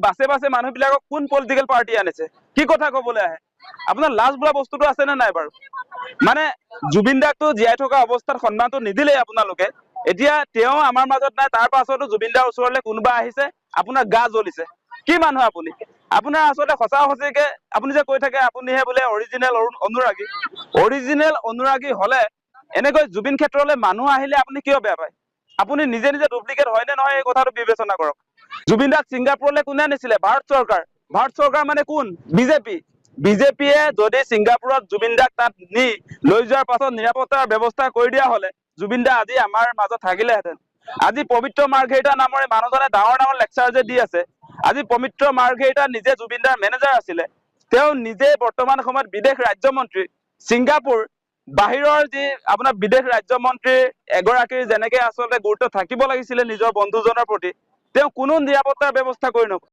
বাছে বাছে মানুহবিলাকক কোন পলিটিকেল পাৰ্টি আনিছে কি কথা ক'বলৈ আহে আপোনাৰ লাজ বোলা বস্তুটো আছে নে নাই বাৰু মানে জুবিন দাকটো জীয়াই থকা অৱস্থাত সন্মানটো নিদিলেই আপোনালোকে এতিয়া তেওঁ আমাৰ মাজত নাই তাৰ পাছতো জুবিন দাৰ ওচৰলৈ কোনোবা আহিছে আপোনাৰ গা জ্বলিছে কি মানুহ আপুনি আপোনাৰ আচলতে সঁচা সঁচিকে আপুনি যে কৈ থাকে আপুনিহে বোলে অৰিজিনেল অনুৰাগী হলে এনেকৈ জুবিন ক্ষেত্ৰলৈ মানুহ আহিলে আপুনি কিয় বেয়া পায় আপুনি নিজে নিজে ডুপ্লিকেট হয় নে নহয় এই কথাটো বিবেচনা কৰক জুবিন দাক ছিংগাপুৰলৈ কোনে নিছিলে ভাৰত চৰকাৰ মানে কোন বিজেপিয়ে যদি ছিংগাপুৰত জুবিন দাক তাত নি লৈ যোৱাৰ পাছত নিৰাপত্তাৰ ব্যৱস্থা কৰি দিয়া হলে জুবিন দা আজি আমাৰ মাজত থাকিলেহেঁতেন আজি পবিত্ৰ মাৰ্ঘেৰিটা নামৰে মানুহজনে ডাঙৰ ডাঙৰ লেকচাৰ যে দি আছে আজি পবিত্ৰ মাৰ্ঘেৰিটা নিজে জুবিন দাৰ মেনেজাৰ আছিলে তেওঁ নিজে বৰ্তমান সময়ত বিদেশ ৰাজ্যমন্ত্ৰী ছিংগাপুৰ বাহিৰৰ যি আপোনাৰ বিদেশ ৰাজ্যমন্ত্ৰী এগৰাকীৰ যেনেকে আচলতে গুৰুত্ব থাকিব লাগিছিলে নিজৰ বন্ধুজনৰ প্ৰতি তেওঁ কোনো নিৰাপত্তাৰ ব্যৱস্থা কৰি নকৰে